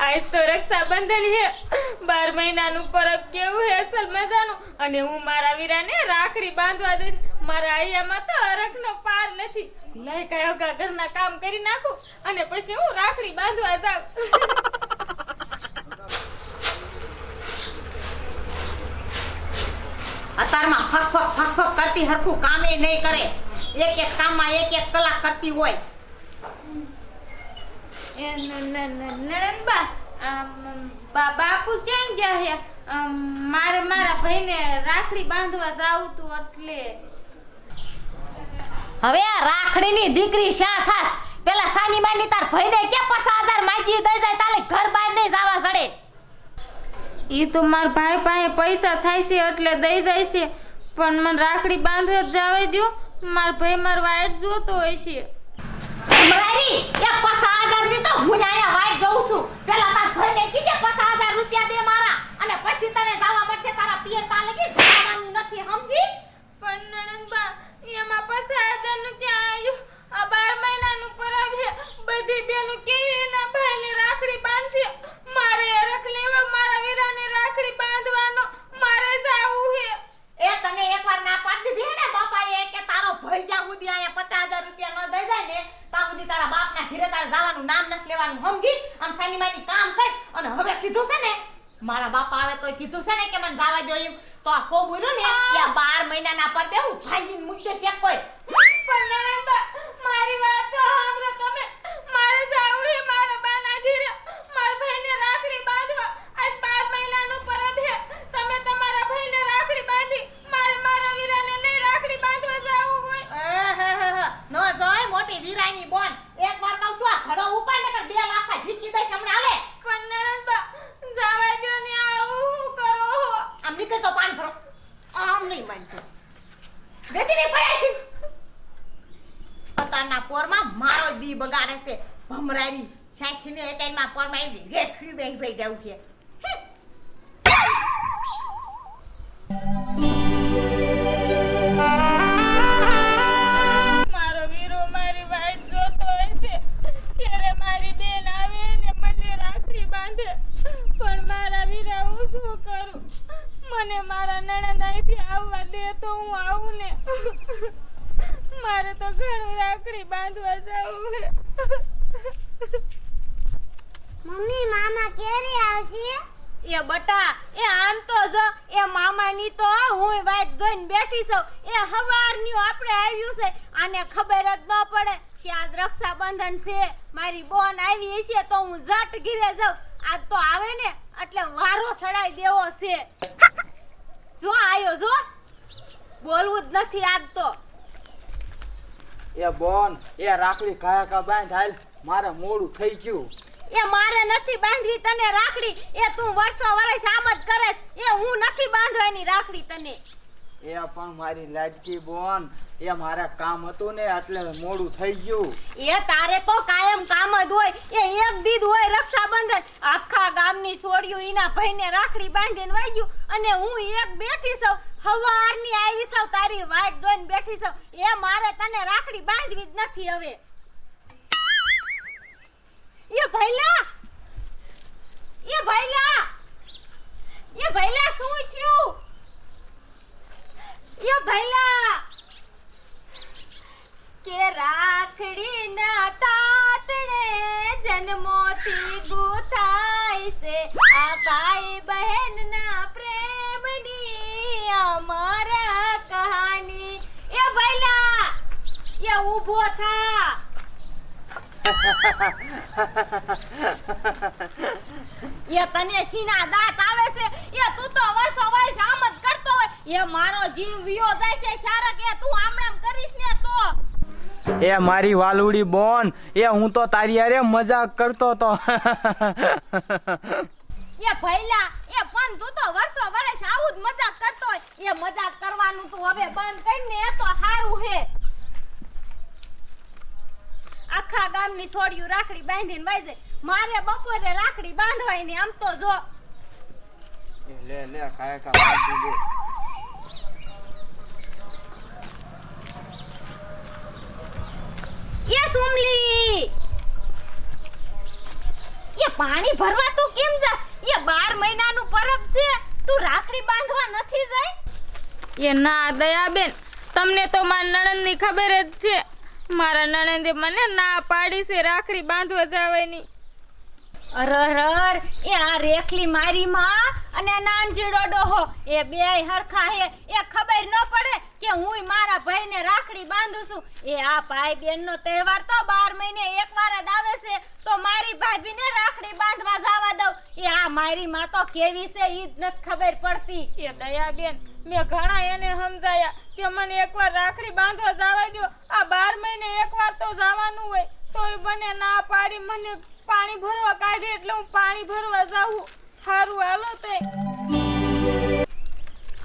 આજ તો રક્ષાબંધન હે 12 મહિનાનું પરબ કેવું હે અસલ મજાનું અને હું મારા વીરાને રાખડી બાંધવા દઈશ મારા આયામાં તો હરખનો પાર નથી લઈ કયો ઘરના કામ કરી નાખું અને પછી હું રાખડી બાંધવા જાઉં અતારમાં ફક કરતી હરખું કામે નહીં કરે એક કામમાં એક કલાક કરતી હોય નણંદબા બાપુ ક્યાં ગયા હે મારે મારા ભાઈને રાખડી બાંધવા જાવું તું એટલે હવે આ રાખડીની દીકરી શા થાસ પેલા સાની માની તાર ભાઈને કે 50,000 માંગી દઈ જાય તાલે ઘર બહાર નહીં જવા સડે ઈ તો માર ભાઈ પાસે પૈસા થાય છે એટલે દઈ જાય છે પણ મને રાખડી બાંધવા જાવે દો માર ભાઈ માર વાઈટ જોતો હોય છે મારી 50,000 ની તો હું આયા વાઈટ જોઉં છું પેલા તાર ભાઈને કીજે 50,000 રૂપિયા દે મારા અને પછી તને જાવા મળશે તારા પિયર તાલે કે જવાનું નથી સમજી પણ નણંદબા એમાં 50,000 નું ક્યાં આવ્યું આ 12 મહિનાનું પરબ છે બધી બેનું કેવી એના ભાઈને રાખડી બાંધશે મારે હરખ લેવા મારા વીરાને રાખડી બાંધવાનો મારે જાવું છે એ તને એકવાર ના પાડી દીધી ને બાપાએ કે તારો ભાઈ જા ઉદી આયા 50,000 રૂપિયા ન દઈ જાય ને તા ઉદી તારા બાપના ઘરે તારે જવાનું નામ નથી લેવાનું સમજી આમ સાની માની કામ કર અને હવે કીધું છે ને મારા બાપા આવે તોય કીધું છે ને કે મને જાવા દો એમ તો આ કો બોલ્યો ને કે 12 મહિનાના પર બે હું ભાગીને મૂકી છે કોઈ પણ નણંદબા મારી વાત તો સાંભળો તમે મારે જાવું છે મારા બાના ઘરે મારા ભાઈને રાખડી બાંધવા આજ 12 મહિનાનું પરબ છે તમે તમારા ભાઈને રાખડી બાંધી મારે મારા વીરાને નહીં રાખડી બાંધવા જાવું હોય નો જોય મોટી વીરાની બોન એકવાર કહું છું આ ઘડો ઉપાય નકર 2 લાખ જીકી દઈશ હમણે હાલે પણ નણંદબા જાવા દો ને આવું હું કરો આમ નીકળ તો પાણી ભરો આમ નહીં માનતો બેટી ને પડ્યા છે પતાના પોરમાં મારો દી બગાડે છે ભમરાની સાખીને એકાઈમાં પોરમાં ઈ રેખડી બેંગ ભઈ જાવ છે મારો વીરો મારી વાઈટ જોતો હોય છે ત્યારે મારી બેન આવે ને મને રાખડી બાંધે પણ મારા વીરા હું શું કરું મને મારા નણંદ અહીંથી આવવા દે તો હું આવું ને મારે તો ઘણું રાખડી બાંધવા જાવું છે મમ્મી મામા ક્યારે આવશે એ બટા એ આમ તો જો એ મામાની તો હું વાટ જોઈને બેઠી છું એ હવારનું આપણે આવ્યું છે આને ખબર જ ન પડે કે આજ રક્ષાબંધન છે મારી બોન આવી છે તો હું ઝટ ઘીરે જાઉં આજ તો આવે ને એટલે વારો સડાઈ દેવો છે જો આયો જો બોલવું જ નથી આજ તો એ બોન એ રાખડી કાયા કા બાંધ હાલ મારે મોડું થઈ ગયું એ મારે નથી બાંધવી તને રાખડી એ તું વર્ષો વર્ષ આમ જ કરેસ એ હું નથી બાંધવાની રાખડી તને એ પણ મારી લાડકી બોન એ મારા કામ હતું ને એટલે મોડું થઈ ગયું એ તારે તો કાયમ કામ જ હોય એ એક દીદ હોય રક્ષાબંધન આખા ગામની છોડ્યું ઈના ભાઈને રાખડી બાંધીને વાગ્યું અને હું એક બેઠી છું હવારની આવી છું તારી વાટ જોઈને બેઠી છું એ મારે તને રાખડી બાંધવી જ નથી હવે એ ભઈલા શું થયું એ ભઈલા કે રાખડી ના તાતણે જન્મોથી ગુથાય છે આ ભાઈ બહેન ના પ્રેમની અમારા કહાની એ ભઈલા એ ઊભો થા એ તને સીના દાંત આવે છે એ તું તો વર્ષો વર્ષ આમ જ કરતો હોય એ મારો જીવ વિયો જાય છે સારક એ તું આમણામ કરીશ ને તો એ મારી વાલુડી બોન એ હું તો તારી હારે મજાક કરતો તો એ ભઈલા એ પણ તું તો વર્ષો વર્ષ આવું જ મજાક કરતો હોય એ મજાક કરવાનું તું હવે બંધ કરીને એ તો હારું હે આખા ગામની છોડ્યું રાખડી બાંધીને વાજે મારે બપોરે રાખડી બાંધવાય ને આમ તો જો લે કાયા કા બાંધી દે એ સુમલી રાખડી ભરવા તું કેમ જાસ? એ 12 મહિનાનું પરબ છે, તું રાખડી બાંધવા નથી જાય? એ ના દયાબેન, તમને તો મારા નણંદની ખબર જ છે. મારા નણંદે મને ના પાડી છે રાખડી બાંધવા જવાની. અરર, એ આ રેખલી મારી માં અને નાનજીડો ડોહો એ બેય હરખા હે. એ ખબર ન પડે કે હું મારા ભાઈને રાખડી બાંધું છું. એ આ ભાઈ બેનનો તહેવાર તો 12 મહિને એકવાર જ આવે છે, તો મારી ભાભીને રાખડી બાંધવા જવા દઉં. એ આ મારી માં તો કેવી છે ઈ જ નથી ખબર પડતી. એ દયાબેન, મેં ઘણા એને સમજાયા કે મને એકવાર રાખડી બાંધવા જવા દો. આ 12 મહિને એકવાર તો જવાનું હોય, તોય મને ના પાડી. મને પાણી ભરવા કાઢી એટલે હું પાણી ભરવા જાઉં. સારું હાલો તે.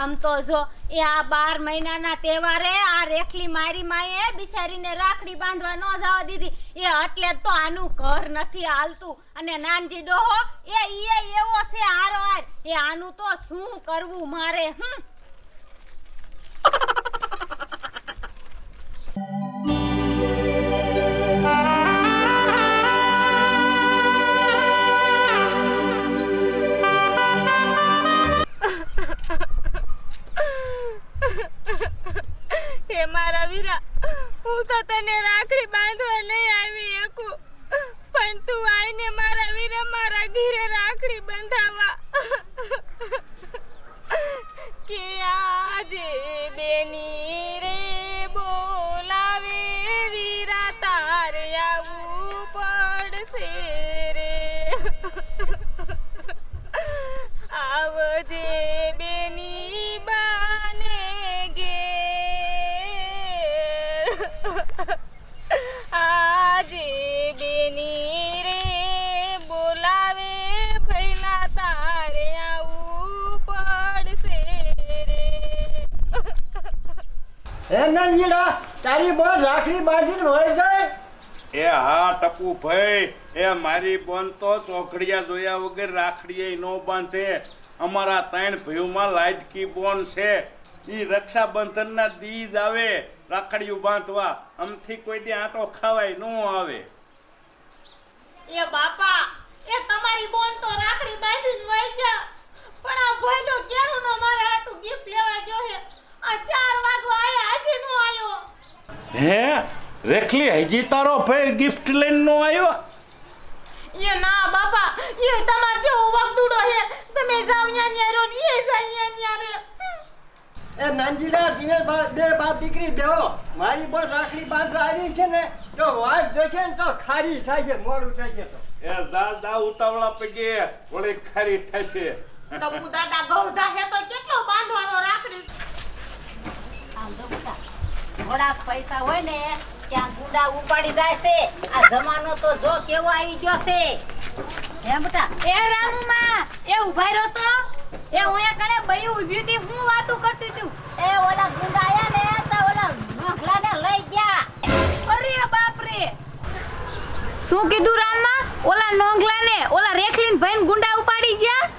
આમ તો જો એ આ 12 મહિનાના તહેવારે આ રેખલી મારી માએ બિચારીને રાખડી બાંધવા ન જવા દીધી. એ એટલે જ તો આનું ઘર નથી હાલતું. અને નાનજી ડોહો એ એવો છે હારોહાર. એ આનું તો શું કરવું મારે? હે મારા વીરા, હું તો તને રાખડી બાંધવા નહીં આવી શકું, પણ તું આઈને મારા વીરા મારા ઘરે રાખડી બંધાવા. કે આજે બેની રે બોલાવે વીરા, તારે આવવું પડશે રે. આવજે બેની બાને ઘેર, આજે બેની રે બોલાવે ભઈલા, તારે આવવું પડશે રે. હે નંદીડા, તારી બોન રાખડી બાંધીને હોય જાય? એ હા ટપુ ભાઈ, એ મારી બોન તો ચોકડિયા જોયા વગર રાખડીએ ન બાંધે. અમારા 3 ભાઈઓમાં લાડકી બોન છે. ઈ રક્ષાબંધનના દી જ આવે રાખડીઓ બાંધવા. આમથી કોઈ દી આંટો ખાવાય ન આવે. એ બાપા, એ તમારી બોન તો રાખડી બાંધીને વઈ જા, પણ આ ભઈલો કેરુનો મારે આટું ગિફ્ટ લેવા જોહે. આ 4 વાગવા આયા, હજી નો આયો. હે રેખલી, હજી તારો ભાઈ ગિફ્ટ લઈને નો આવ્યો? એ ના બાપા, એ તમાર જેવો વગદુડો હે. તમે જાવ ન્યા ન્યા રો ને એ જાય ન્યા રે. એ નંદીડા, તમે બે બાપ દીકરી બેહો. મારી બોન રાખડી બાંધવા આવી છે ને, તો વાત જોશે ને તો ખારી થાય છે, મોડું થાય છે. તો એ દા ઉતાવળા પગે વળી ખારી થશે. ટપુ દાદા ગૌઢા હે તો કેટલો બાંધવાનો રાખડી? આમ જો બેટા, થોડાક પૈસા હોય ને ત્યાં ગુંડા ઉપાડી જાય છે. આ જમાનો તો જો કેવો આવી ગયો છે. હે બેટા, એ રામુમાં, એ ઉભા રહ્યો તો. એ ઓયા કણે બઈ ઊભી હતી, હું વાતું કરતી તું. એ ઓલા ગુંડા આયા ને તો ઓલા નોખલાને લઈ ગયા. અરે બાપ રે, શું કીધું રામમાં? ઓલા નોંગલાને ઓલા રેખલીન ભાઈને ગુંડા ઉપાડી ગયા?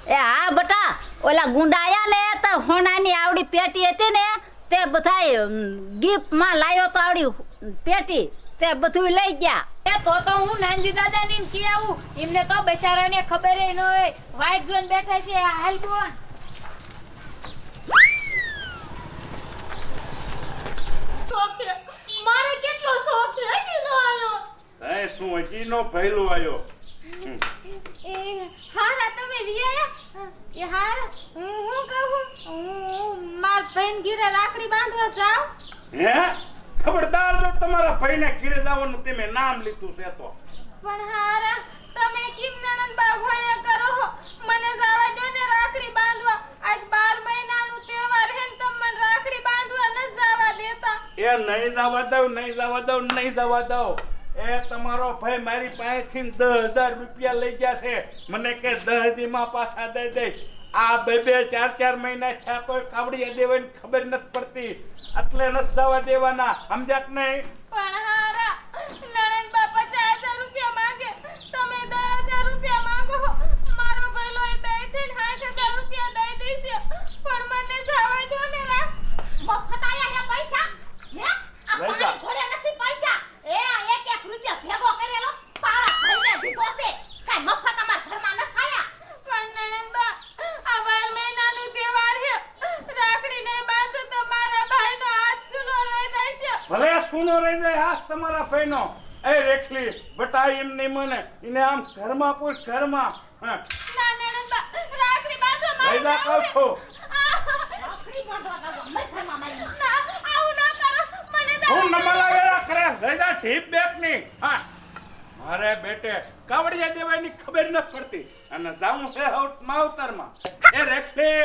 એ હા બેટા, ઓલા ગુંડા આયા ને તો હોનાની આવડી પેટી હતી ને, તે બધાય ગિફ્ટમાં લાવ્યો તો આવડી પેટી, તે બધું લઈ ગયા. એ તો હું નાનજી દાદાને એમ કી આવું. એમને તો બેચારાને ખબર ન હોય. વાઈટ જોઈને બેઠા છે. હાલ બોન. શોખ હે, મારે કેટલો શોખ હે, હજી નો આયો. એ શું હજી નો ભઈલો આવ્યો? એ હારા તમે વિયા? એ હારા, હું કહું માર ભાઈને ઘરે રાખડી બાંધવા જાવ. હે ખબરદાર, જો તમારા ભાઈને ઘરે જવાનું તમે નામ લીધું છે તો. પણ હારા, તમે કેમ નણંદ બાઘોણે કરો? મને જવા દો ને રાખડી બાંધવા. આજ 12 મહિનાનું તહેવાર હે ને તમે મને રાખડી બાંધવા ન જવા દેતા. એ નહીં જવા દઉં, નહીં જવા દઉં, નહીં જવા દઉં. એ તમારો ભાઈ મારી પાસેથી 10,000 રૂપિયા લઈ ગયા છે. મને કે 10 દીમાં પાછા દઈ દે. આ 2-4 મહિના થયા કોઈ કાવડિયા દેવાની ખબર નથી પડતી. એટલે નથી જવા દેવાના, સમજ્યા કે નહીં? પણ હારા, નણંદ બા 50,000 રૂપિયા માંગે, તમે 10,000 રૂપિયા માંગો. મારો ભઈલો એ 2-8,000 રૂપિયા દઈ દેશે, પણ મને જવા દો ને રાખ. મફત આયા હે પૈસા? હે આ લઈ જા. પાણી ઘોડે નથી પૈસા. એ 1-1 રૂપિયા ભેગો કરેલો તારા ભાઈને દીધો છે. કાંઈ મફત અમારા ઘરમાં ન ખાયા. પણ નણંદબા, આ 12 મહિનાનું તહેવાર છે. રાખડી નહીં બાંધું તો મારા ભાઈનો હાથ સૂનો રહી જશે. ભલે સુનો રહી જાય હાથ તમારા ભાઈનો. એ રેખલી બટા એમ નહીં મને એને આમ ઘરમાં પૂછ ઘરમાં. હા ના નણંદબા, રાખડી બાંધો લઈ મારે જા કહું છું. રાખડી બાંધવા દો, અમારા ઘરમાં મારી. ના, આવું ના કરો. મને હું જવા દો. નમલા વેરા કરે લઈ જા ઢીપ બેક ની. હા મારે બેટે કાવડિયા દેવાની ખબર ન પડતી અને જાઉં છે માવતરમાં. એ રેખલી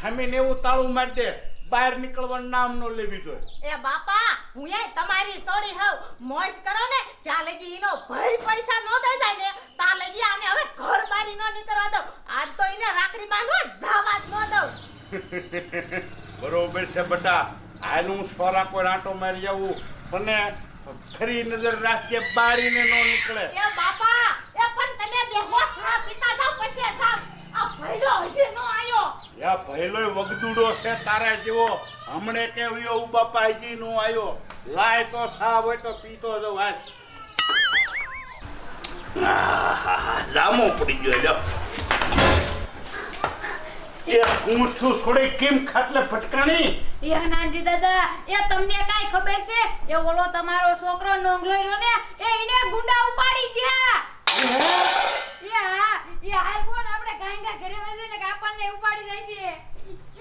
ખમીને એવું તાળું મારી દે, બહાર નીકળવાનું નામ ન લેવી જોઈએ. એ બાપા, હું એ તમારી સોડી હોઉં. મોજ કરો ને, જ્યાં લગી એનો ભાઈ પૈસા ન દઈ જાય ને ત્યાં લગી આને હવે ઘર બારી ન નીકળવા દઉં. આજ તો એને રાખડી બાંધવા જવા જ ન દઉં. બરોબર છે બટા, હાલ હું સોરા કોઈ આંટો મારી આવું અને ખરી નજર રાખજે બારીને ન નીકળે. એ બાપા, એ પણ તમે બેહોશ થા પીતા જાવ પછી જાવ. આ ભઈલો હજી ન આયો. યા ભઈલોય વગદુડો છે તારા જેવો. હમણે કેવ્યો ઉ બાપા હજી નો આયો. લાય તો સા હોય તો પીતો જવ હાલ. લામો પડી ગયો લ્યો. એ હું છું છોડે કેમ ખાટલે ફટકાણી? એ નાનજી દાદા, એ તમને કાઈ ખબર છે? એ ઓલો તમારો છોકરો નોંગલો રહ્યો ને, એ એને ગુંડા ઉપાડી ગયા. એ હા, એ હાલ કોણ આપણે ગાંડા ઘરે વજે ને કે આપણને ઉપાડી જાય છે.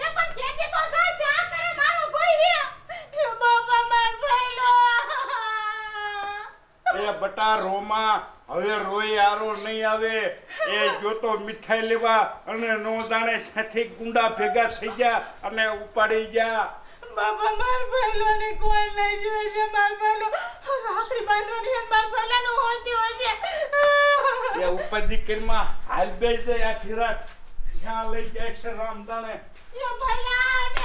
એ પણ કેતી તો જાય છે આ કરે મારો ભાઈ હે. એ બાપા માર ભઈલો. એ બટા રોમા, હવે રોઈ આરો નહીં આવે. એ જો તો મીઠાઈ લેવા અને નો જાણે છથી ગુંડા ભેગા થઈ ગયા અને ઉપાડી ગયા. બાપા માર ભઈલો ને કોઈ લઈ જોવે છે. માર ભઈલો રાખડી બાંધવાની અને માર ભઈલાનું હોતી હોય છે. એ ઉપાધિ કરીમાં હાલ બે જાય આખી રાત ક્યાં લઈ જાય છે રામ જાણે. એ ભઈલા ને